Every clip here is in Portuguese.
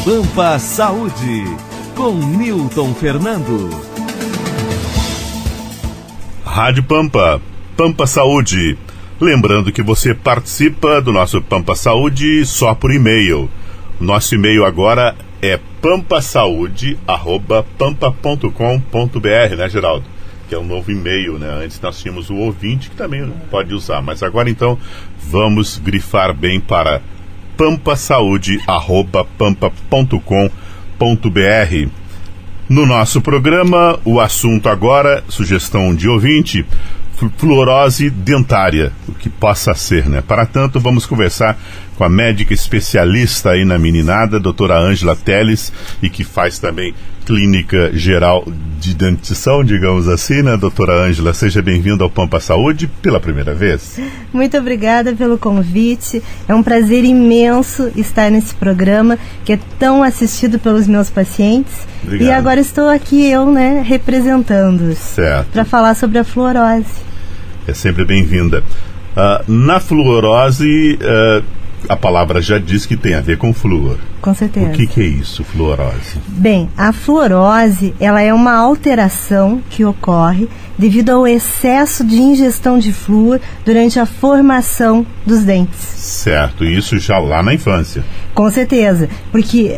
Pampa Saúde, com Newton Fernando. Rádio Pampa, Pampa Saúde. Lembrando que você participa do nosso Pampa Saúde só por e-mail. Nosso e-mail agora é pampasaude@pampa.com.br, né, Geraldo? Que é um novo e-mail, né? Antes nós tínhamos o ouvinte, que também pode usar. Mas agora, então, vamos grifar bem para pampasaude@pampa.com.br. No nosso programa, o assunto agora, sugestão de ouvinte, fluorose dentária, o que possa ser, né? Para tanto, vamos conversar com a médica especialista aí na meninada, doutora Ângela Teles, e que faz também clínica geral de dentição, digamos assim, né, doutora Ângela? Seja bem-vinda ao Pampa Saúde pela primeira vez. Muito obrigada pelo convite. É um prazer imenso estar nesse programa que é tão assistido pelos meus pacientes. Obrigado. E agora estou aqui eu, né, representando-os para falar sobre a fluorose. É sempre bem-vinda. Na fluorose, a palavra já diz que tem a ver com flúor. Com certeza. O que é isso, fluorose? Bem, a fluorose, ela é uma alteração que ocorre devido ao excesso de ingestão de flúor durante a formação dos dentes. Certo, e isso já lá na infância. Com certeza, porque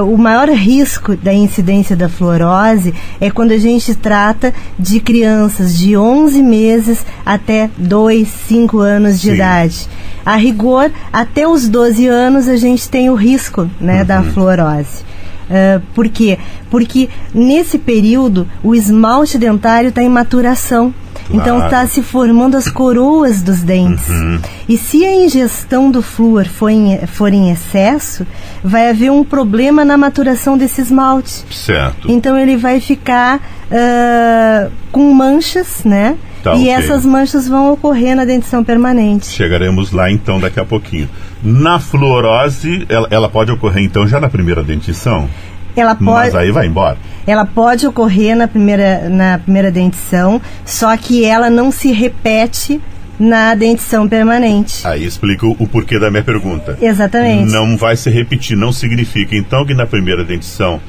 o maior risco da incidência da fluorose é quando a gente trata de crianças de 11 meses até 2, 5 anos de idade. A rigor, até os 12 anos a gente tem o risco, né, da fluorose. Por quê? Porque nesse período o esmalte dentário está em maturação. Claro. Então está se formando as coroas dos dentes. E se a ingestão do flúor for em excesso, vai haver um problema na maturação desse esmalte. Certo. Então ele vai ficar com manchas, né? E essas manchas vão ocorrer na dentição permanente. Chegaremos lá então daqui a pouquinho. Na fluorose, ela pode ocorrer então já na primeira dentição? Mas aí vai embora. Ela pode ocorrer na primeira dentição, só que ela não se repete na dentição permanente. Aí explica o porquê da minha pergunta. Exatamente. Não vai se repetir, não significa então que na primeira dentição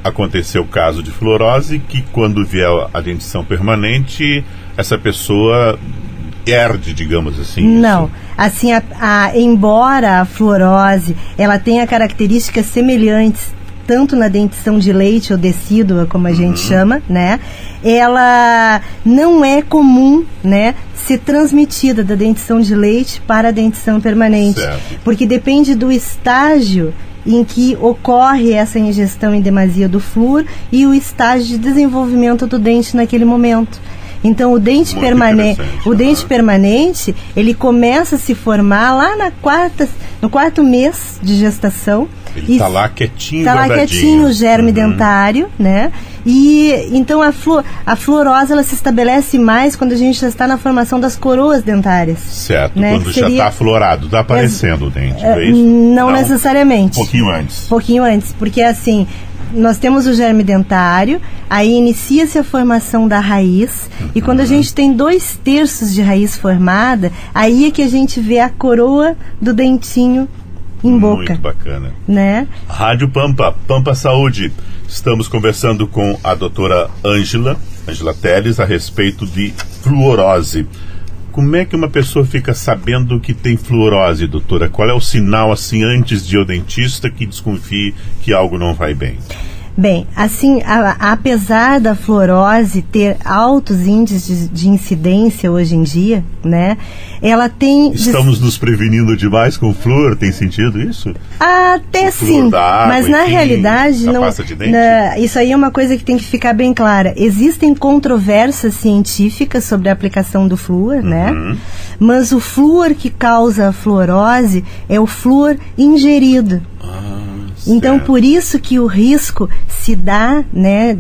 aconteceu o caso de fluorose, que quando vier a dentição permanente, essa pessoa herde, digamos assim. Não. Assim, embora a fluorose ela tenha características semelhantes tanto na dentição de leite ou decídua, como a gente chama, né? Ela não é comum, né, ser transmitida da dentição de leite para a dentição permanente. Certo. Porque depende do estágio em que ocorre essa ingestão em demasia do flúor e o estágio de desenvolvimento do dente naquele momento. Então o dente permanente, ele começa a se formar lá no quarto mês de gestação. Ele está lá quietinho, está lá quietinho o germe dentário, né? E então a fluorose ela se estabelece mais quando a gente já está na formação das coroas dentárias. Certo, né? Quando já está aflorado, está aparecendo o dente, é isso? Não necessariamente. Um pouquinho antes. Pouquinho antes, porque assim, nós temos o germe dentário, aí inicia-se a formação da raiz, e quando a gente tem 2/3 de raiz formada, aí é que a gente vê a coroa do dentinho em boca. Muito bacana. Né? Rádio Pampa, Pampa Saúde. Estamos conversando com a doutora Ângela Teles a respeito de fluorose. Como é que uma pessoa fica sabendo que tem fluorose, doutora? Qual é o sinal, assim, antes de ir ao dentista, que desconfie que algo não vai bem? Bem, assim, apesar da fluorose ter altos índices de incidência hoje em dia, né, ela tem... Estamos nos prevenindo demais com flúor, tem sentido isso? Até sim, mas na realidade, pasta de dente? Isso aí é uma coisa que tem que ficar bem clara. Existem controvérsias científicas sobre a aplicação do flúor, né, mas o flúor que causa a fluorose é o flúor ingerido. Então, por isso que o risco se dá, né,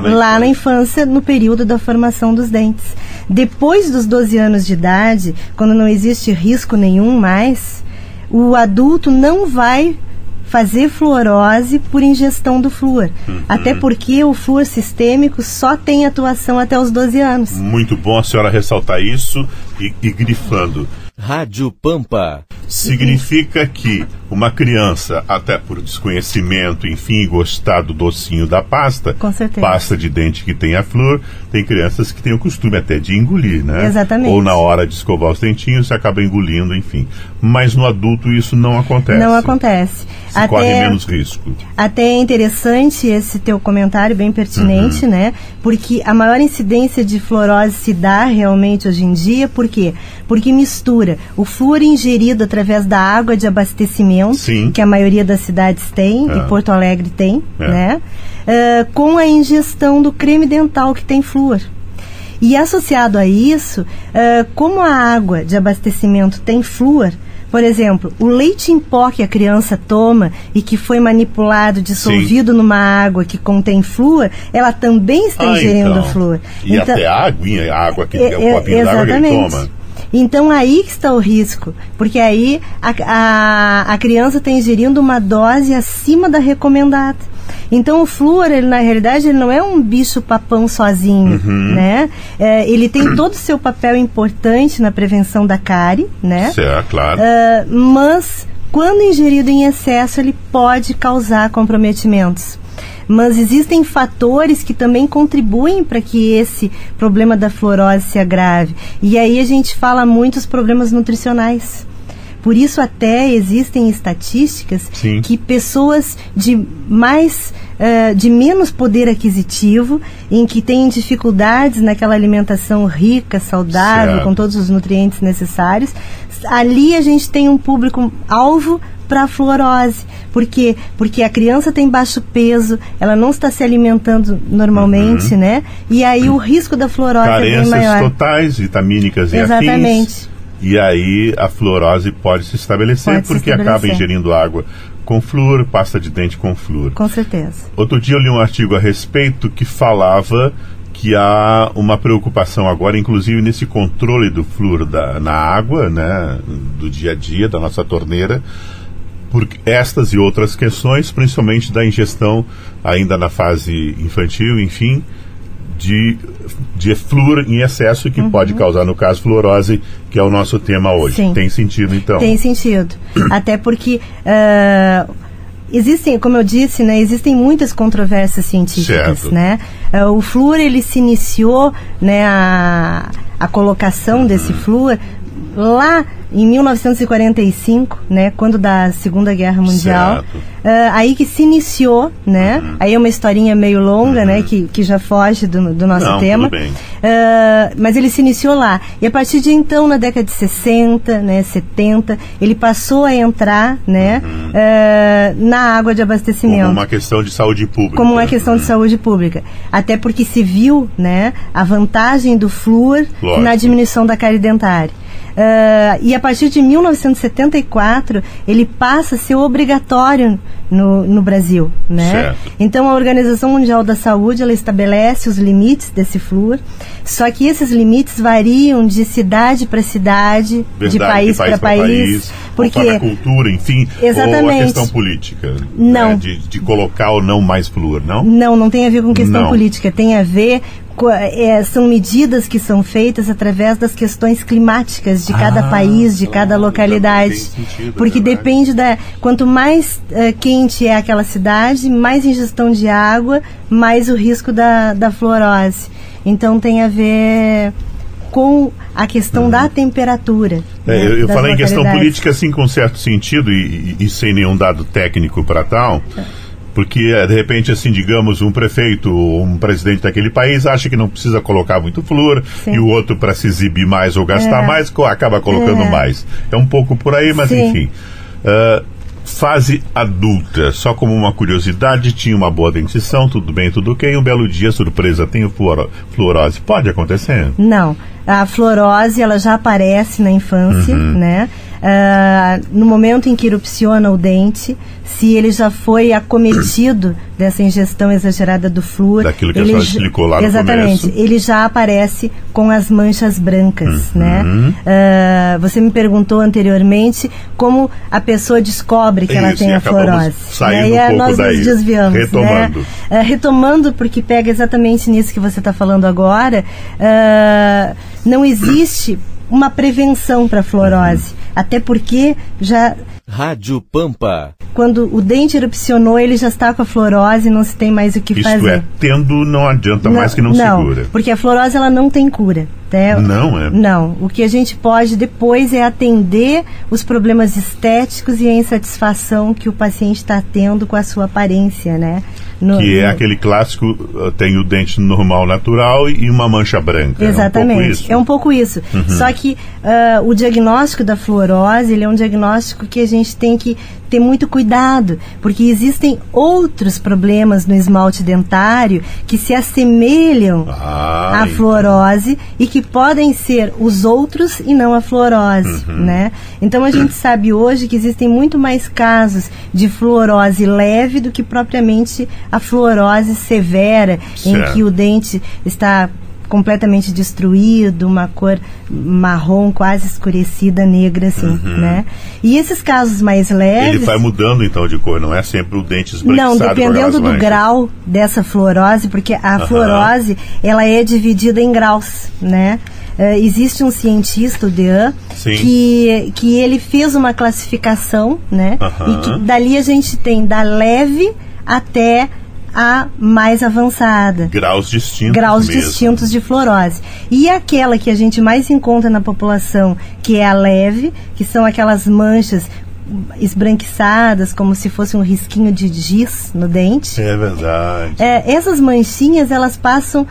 lá na infância, no período da formação dos dentes. Depois dos 12 anos de idade, quando não existe risco nenhum mais, o adulto não vai fazer fluorose por ingestão do flúor. Até porque o flúor sistêmico só tem atuação até os 12 anos. Muito bom a senhora ressaltar isso e grifando. Rádio Pampa, significa que uma criança, até por desconhecimento, enfim, gostar do docinho da pasta, Com certeza. pasta de dente que tem a flúor, tem crianças que têm o costume até de engolir, né? Exatamente. Ou na hora de escovar os dentinhos, você acaba engolindo, enfim. Mas no adulto isso não acontece. Não acontece. Se corre menos risco. Até é interessante esse teu comentário, bem pertinente, né? Porque a maior incidência de fluorose se dá realmente hoje em dia, por quê? Porque mistura o flúor ingerido através da água de abastecimento, Sim. que a maioria das cidades tem, e Porto Alegre tem, né? Com a ingestão do creme dental que tem flúor. E associado a isso, como a água de abastecimento tem flúor, por exemplo, o leite em pó que a criança toma e que foi manipulado, dissolvido numa água que contém flúor, ela também está ingerindo flúor. E então, até a água, que é o copinho d'água que ele toma. Então aí que está o risco, porque aí a criança está ingerindo uma dose acima da recomendada. Então o flúor, ele, na realidade, ele não é um bicho papão sozinho, né? Ele tem todo o seu papel importante na prevenção da cárie, né? Certo, claro. Mas quando ingerido em excesso, ele pode causar comprometimentos. Mas existem fatores que também contribuem para que esse problema da fluorose se agrave. E aí a gente fala muito dos problemas nutricionais. Por isso até existem estatísticas Sim. que pessoas de menos poder aquisitivo, em que têm dificuldades naquela alimentação rica, saudável, com todos os nutrientes necessários, ali a gente tem um público-alvo para a fluorose. Por quê? Porque a criança tem baixo peso, ela não está se alimentando normalmente, né? E aí o risco da fluorose é bem maior. Carências totais, vitamínicas e afins. E aí a fluorose pode se estabelecer porque acaba ingerindo água com flúor, pasta de dente com flúor. Com certeza. Outro dia eu li um artigo a respeito que falava que há uma preocupação agora, inclusive nesse controle do flúor na água, né, do dia a dia, da nossa torneira, por estas e outras questões, principalmente da ingestão ainda na fase infantil, enfim, de flúor em excesso que pode causar, no caso, fluorose, que é o nosso tema hoje. Sim. Tem sentido, então? Tem sentido. Até porque existem, como eu disse, né, existem muitas controvérsias científicas, certo. né? O flúor, ele se iniciou, né, a colocação desse flúor lá em 1945, né, quando da Segunda Guerra Mundial, aí que se iniciou, né, aí é uma historinha meio longa, né, que já foge do nosso tema, tudo bem. Mas ele se iniciou lá, e a partir de então, na década de 60, né, 70, ele passou a entrar, né, na água de abastecimento. Como uma questão de saúde pública. Como uma questão de saúde pública. Até porque se viu, né, a vantagem do flúor na diminuição da cárie dentária. E a partir de 1974 ele passa a ser obrigatório no Brasil, né? Certo. Então a Organização Mundial da Saúde, ela estabelece os limites desse flúor, só que esses limites variam de cidade para cidade, de país para país, porque para a cultura, enfim, exatamente. Ou a questão política, não, né? de colocar ou não mais flúor, não? Não tem a ver com questão política, tem a ver são medidas que são feitas através das questões climáticas de cada país, de cada localidade. Sentido, porque depende quanto mais quente é aquela cidade, mais ingestão de água, mais o risco da fluorose. Então tem a ver com a questão da temperatura. Eu falei em questão política assim com certo sentido e sem nenhum dado técnico para tal. Porque, de repente, assim, digamos, um prefeito ou um presidente daquele país acha que não precisa colocar muito flúor, e o outro, para se exibir mais ou gastar mais, acaba colocando mais. É um pouco por aí, mas enfim. Fase adulta, só como uma curiosidade, tinha uma boa dentição, tudo bem, tudo ok, um belo dia, surpresa, tem fluorose. Pode acontecer? Não. A fluorose, ela já aparece na infância, né? No momento em que erupciona o dente, se ele já foi acometido dessa ingestão exagerada do flúor... Daquilo que a senhora explicou lá no exatamente, começo. Ele já aparece com as manchas brancas, né? Você me perguntou anteriormente como a pessoa descobre que ela tem a fluorose. Saindo um pouco nós daí, nos desviamos, retomando. Né? Retomando, porque pega exatamente nisso que você está falando agora, não existe uma prevenção para a fluorose. Até porque já... Rádio Pampa. Quando o dente erupcionou, ele já está com a fluorose e não se tem mais o que fazer. Isto é, tendo não adianta mais que não segura. Não, porque a fluorose ela não tem cura. Né? Não é? Não. O que a gente pode depois é atender os problemas estéticos e a insatisfação que o paciente está tendo com a sua aparência, né? Que é aquele clássico, tem o dente normal, natural e uma mancha branca. Exatamente. É um pouco isso. Só que o diagnóstico da fluorose, ele é um diagnóstico que a gente tem que ter muito cuidado, porque existem outros problemas no esmalte dentário que se assemelham à fluorose e que podem ser os outros e não a fluorose, né? Então a gente sabe hoje que existem muito mais casos de fluorose leve do que propriamente a fluorose severa, em que o dente está completamente destruído, uma cor marrom quase escurecida, negra, assim, né? E esses casos mais leves... Ele vai mudando, então, de cor, não é sempre o dente esbranquiçado. Não, dependendo do grau dessa fluorose, porque a fluorose, ela é dividida em graus, né? Existe um cientista, o Dean, que ele fez uma classificação, né? E que dali a gente tem da leve até a mais avançada. Graus distintos. Graus distintos de fluorose. E aquela que a gente mais encontra na população, que é a leve, que são aquelas manchas esbranquiçadas, como se fosse um risquinho de giz no dente. É verdade. Essas manchinhas, elas passam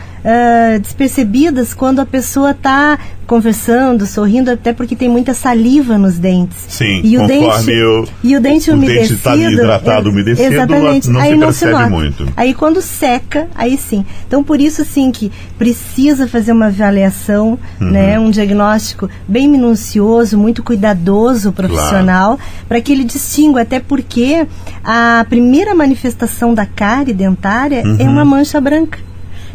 despercebidas quando a pessoa está conversando, sorrindo, até porque tem muita saliva nos dentes. Sim, e o dente umedecido... O dente está hidratado, umedecido, exatamente, não aí se não percebe se nota. muito. Aí quando seca, aí sim. Então, por isso, assim, que precisa fazer uma avaliação, né, um diagnóstico bem minucioso, muito cuidadoso, profissional, para que ele distinga, até porque a primeira manifestação da cárie dentária é uma mancha branca.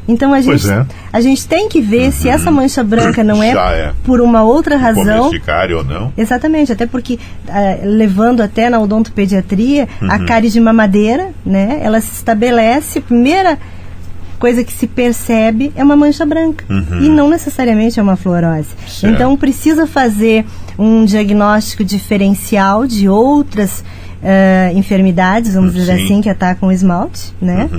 Então a gente tem que ver se essa mancha branca não é por uma outra razão. Começo de cárie ou não. Exatamente, até porque levando até na odontopediatria, a cárie de mamadeira, né, ela se estabelece, a primeira coisa que se percebe é uma mancha branca e não necessariamente é uma fluorose. Certo. Então precisa fazer um diagnóstico diferencial de outras enfermidades, vamos dizer assim, que atacam o esmalte, né,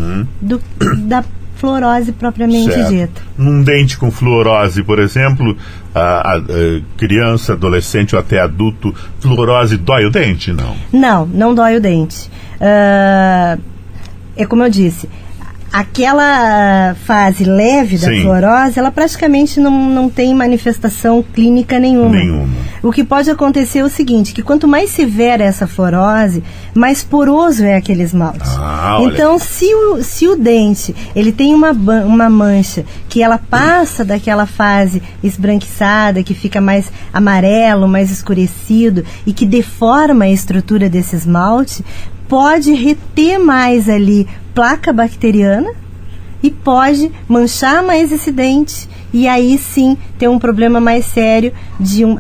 da fluorose propriamente dita. Num dente com fluorose, por exemplo, a criança, adolescente ou até adulto, fluorose dói o dente, não? Não dói o dente. É como eu disse, aquela fase leve da fluorose, ela praticamente não tem manifestação clínica nenhuma. O que pode acontecer é o seguinte, que quanto mais severa essa fluorose, mais poroso é aquele esmalte. Então, se o dente ele tem uma mancha que ela passa daquela fase esbranquiçada, que fica mais amarelo, mais escurecido e que deforma a estrutura desse esmalte, pode reter mais ali placa bacteriana e pode manchar mais esse dente e aí sim ter um problema mais sério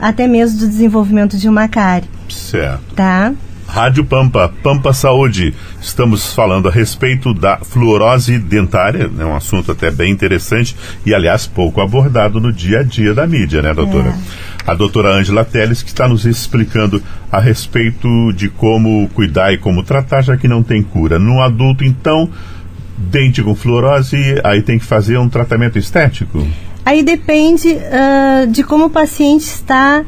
até mesmo do desenvolvimento de uma cárie. Certo. Tá? Rádio Pampa, Pampa Saúde. Estamos falando a respeito da fluorose dentária, é um assunto até bem interessante e, aliás, pouco abordado no dia a dia da mídia, né, doutora? A doutora Ângela Teles, que está nos explicando a respeito de como cuidar e como tratar, já que não tem cura. No adulto, então, dente com fluorose, aí tem que fazer um tratamento estético? Aí depende de como o paciente está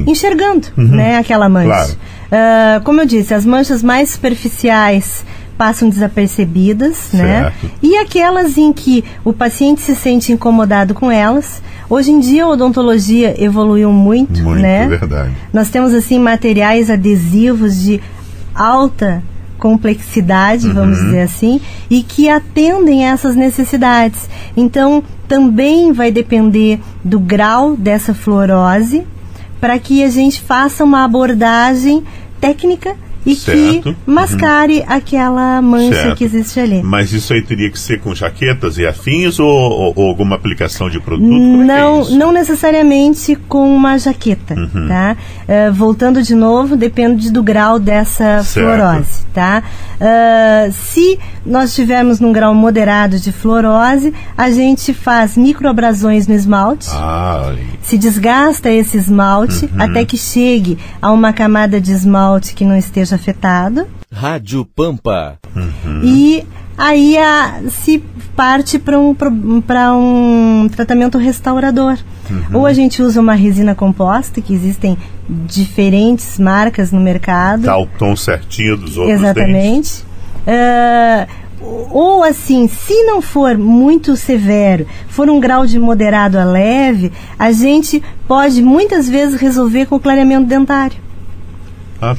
enxergando, né, aquela mancha. Claro. Como eu disse, as manchas mais superficiais passam desapercebidas, né? E aquelas em que o paciente se sente incomodado com elas. Hoje em dia a odontologia evoluiu muito, né? Verdade. Nós temos assim materiais adesivos de alta complexidade, vamos dizer assim, e que atendem a essas necessidades. Então, também vai depender do grau dessa fluorose para que a gente faça uma abordagem técnica e que mascare aquela mancha que existe ali. Mas isso aí teria que ser com jaquetas e afins ou alguma aplicação de produto? Não necessariamente com uma jaqueta, tá? Voltando de novo, depende do grau dessa fluorose, tá? Se nós tivermos num grau moderado de fluorose, a gente faz microabrasões no esmalte, se desgasta esse esmalte até que chegue a uma camada de esmalte que não esteja afetado. Rádio Pampa. E aí se parte para um tratamento restaurador. Ou a gente usa uma resina composta, que existem diferentes marcas no mercado. Dá o tom certinho dos outros Exatamente. Ou assim, se não for muito severo, for um grau de moderado a leve, a gente pode muitas vezes resolver com clareamento dentário.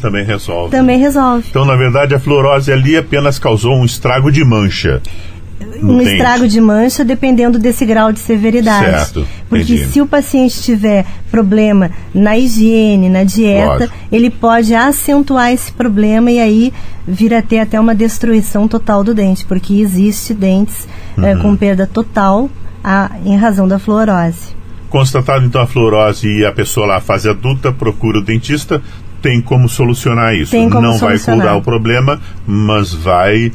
Também resolve. Também resolve. Então, na verdade, a fluorose ali apenas causou um estrago de mancha. Um estrago de mancha, dependendo desse grau de severidade. Certo. Porque se o paciente tiver problema na higiene, na dieta, ele pode acentuar esse problema e aí vir a ter até uma destruição total do dente, porque existe dentes com perda total em razão da fluorose. Constatado então a fluorose e a pessoa lá fase adulta, procura o dentista, tem como solucionar isso. Não vai curar o problema, mas vai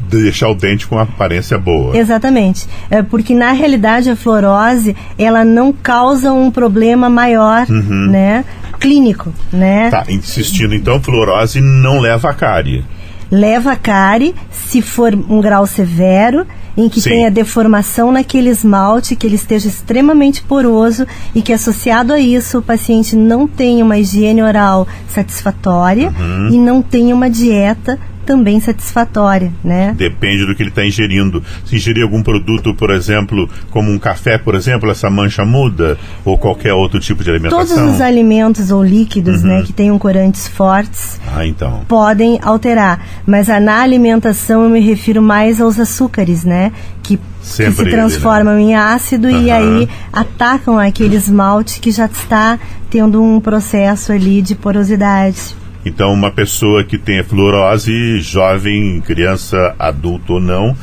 deixar o dente com uma aparência boa. Exatamente. Porque na realidade a fluorose, ela não causa um problema maior, né, clínico, né? Tá, insistindo então, fluorose não leva a cárie. Leva a cárie se for um grau severo, em que tenha deformação naquele esmalte, que ele esteja extremamente poroso e que associado a isso o paciente não tenha uma higiene oral satisfatória e não tenha uma dieta também satisfatória, né? Depende do que ele está ingerindo. Se ingerir algum produto, por exemplo, como um café, por exemplo, essa mancha muda? Ou qualquer outro tipo de alimentação? Todos os alimentos ou líquidos, né, que tenham corantes fortes, então podem alterar. Mas na alimentação eu me refiro mais aos açúcares, né? Que se transformam em ácido e aí atacam aquele esmalte que já está tendo um processo ali de porosidade. Então, uma pessoa que tenha fluorose, jovem, criança, adulto ou não,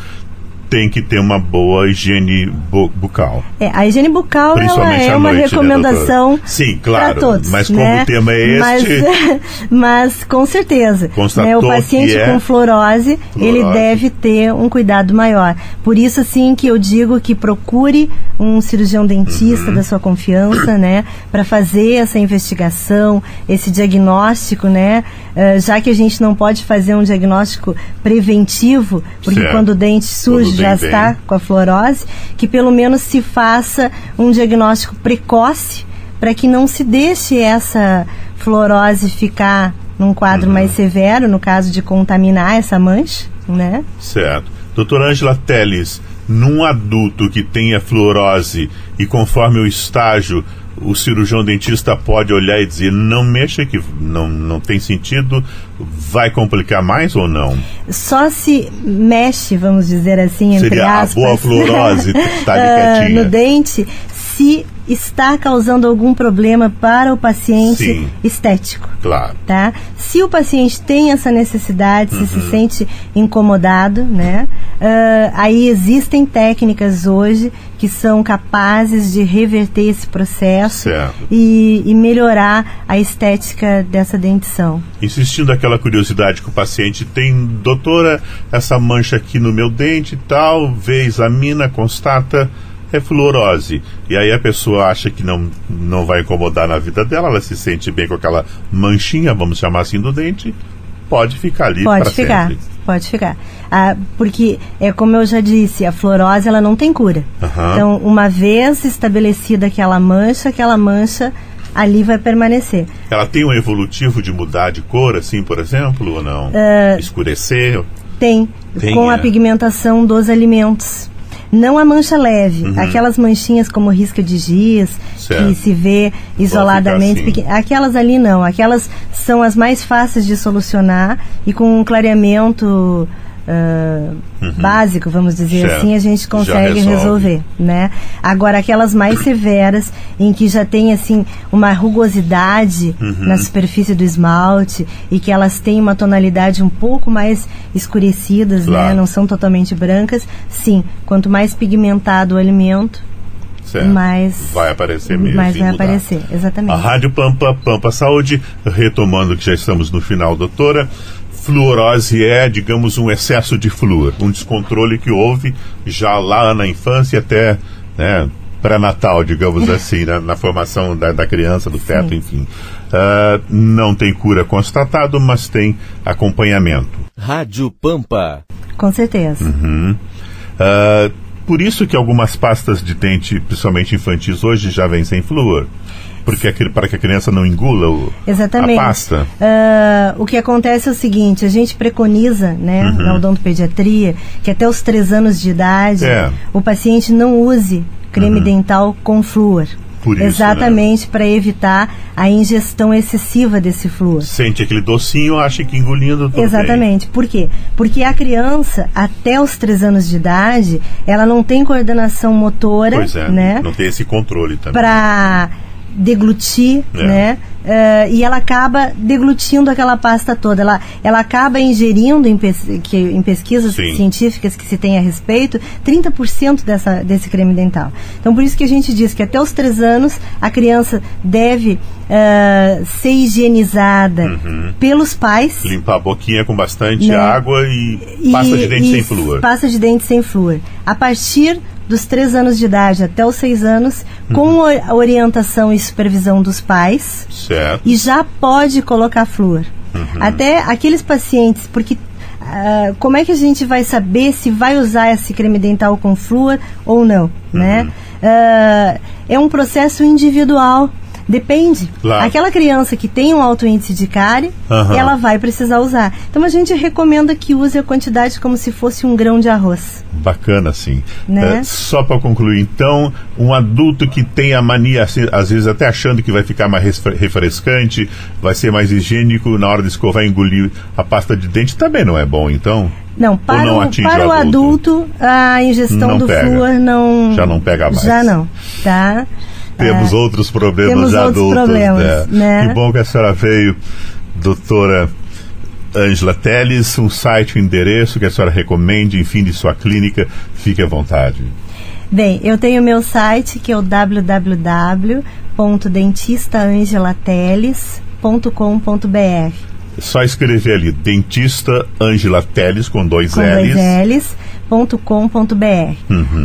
tem que ter uma boa higiene bucal. A higiene bucal ela é uma recomendação, né, sim, claro, para todos. Mas como o tema é este... Mas com certeza, né, o paciente com fluorose, ele deve ter um cuidado maior. Por isso, assim, que eu digo que procure um cirurgião dentista da sua confiança, né, para fazer essa investigação, esse diagnóstico, né, já que a gente não pode fazer um diagnóstico preventivo, porque quando o dente surge já está com a fluorose, que pelo menos se faça um diagnóstico precoce para que não se deixe essa fluorose ficar num quadro mais severo, no caso de contaminar essa mancha, né? Certo. Doutora Ângela Teles, num adulto que tenha fluorose e conforme o estágio, o cirurgião dentista pode olhar e dizer, não mexa, que não tem sentido, vai complicar mais ou não? Só se mexe, vamos dizer assim, entre aspas, a boa fluorose tá ali quietinha. No dente, se está causando algum problema para o paciente estético. Claro. Tá? Se o paciente tem essa necessidade, se sente incomodado, né? Aí existem técnicas hoje que são capazes de reverter esse processo e melhorar a estética dessa dentição. Insistindo aquela curiosidade que o paciente tem, doutora, essa mancha aqui no meu dente e tal, vê, examina, constata, é fluorose. E aí a pessoa acha que não vai incomodar na vida dela, ela se sente bem com aquela manchinha, vamos chamar assim, do dente, pode ficar ali para sempre. Pode ficar. Porque, como eu já disse, a fluorose ela não tem cura. Então, uma vez estabelecida aquela mancha ali vai permanecer. Ela tem um evolutivo de mudar de cor, assim, por exemplo, ou não? Escurecer? Tem com a pigmentação dos alimentos. Não a mancha leve, aquelas manchinhas como risca de giz, que se vê isoladamente, assim. Aquelas ali não, aquelas são as mais fáceis de solucionar e com um clareamento básico, vamos dizer Certo. assim, a gente consegue resolve. resolver, né? Agora, aquelas mais severas, em que já tem, assim, uma rugosidade na superfície do esmalte e que elas têm uma tonalidade um pouco mais escurecidas, Claro. né? Não são totalmente brancas. Sim, quanto mais pigmentado o alimento, Certo. mais Vai aparecer mesmo. mais vai mudar. aparecer, exatamente. A Rádio Pampa, Pampa Saúde, retomando que já estamos no final, doutora. Fluorose é, digamos, um excesso de flúor, um descontrole que houve já lá na infância até, né, pré-natal, digamos assim, na formação da criança, do feto, enfim. Não tem cura constatado, mas tem acompanhamento. Rádio Pampa. Com certeza. Por isso que algumas pastas de dente, principalmente infantis, hoje já vêm sem flúor. Porque para que a criança não engula Exatamente. a pasta. O que acontece é o seguinte, a gente preconiza, né, na odontopediatria, que até os 3 anos de idade o paciente não use creme dental com flúor. Por isso, exatamente, para evitar a ingestão excessiva desse flúor. Sente aquele docinho, acha que engolindo tudo Exatamente. bem. Por quê? Porque a criança, até os 3 anos de idade, ela não tem coordenação motora, Pois é, né, não tem esse controle também. para deglutir, né? E ela acaba deglutindo aquela pasta toda. Ela acaba ingerindo, em pesquisas científicas que se tem a respeito, 30% desse creme dental. Então, por isso que a gente diz que até os 3 anos a criança deve ser higienizada pelos pais. Limpar a boquinha com bastante água e pasta de dente sem flúor. Pasta de dente sem flúor. A partir dos 3 anos de idade até os 6 anos, com a orientação e supervisão dos pais. Certo. E já pode colocar flúor. Até aqueles pacientes, porque como é que a gente vai saber se vai usar esse creme dental com flúor ou não, né? É um processo individual. Depende. Claro. Aquela criança que tem um alto índice de cárie, ela vai precisar usar. Então a gente recomenda que use a quantidade como se fosse um grão de arroz. Bacana, sim. Né? Só para concluir, então, um adulto que tem a mania, assim, às vezes até achando que vai ficar mais refrescante, vai ser mais higiênico, na hora de escovar e engolir a pasta de dente, também não é bom, então? Não, para não o adulto, a ingestão do flúor não... Já não pega mais. Já não, tá? Temos outros problemas de adultos, né? Que bom que a senhora veio, doutora Ângela Teles, um site, um endereço que a senhora recomende, enfim, de sua clínica, fique à vontade. Bem, eu tenho meu site, que é o www.dentistaangelateles.com.br. Só escrever ali, dentista Ângela Teles, com 2 L's. .com.br.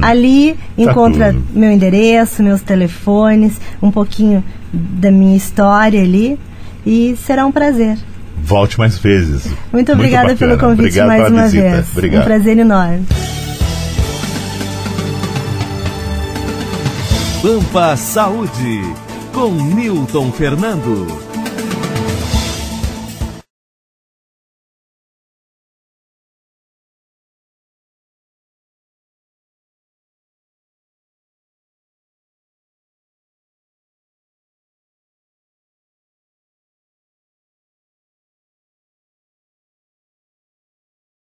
Ali encontra meu endereço, meus telefones, um pouquinho da minha história ali, e será um prazer. Volte mais vezes. Muito obrigada pelo convite mais uma vez. Obrigado. Um prazer enorme. Pampa Saúde, com Newton Fernando.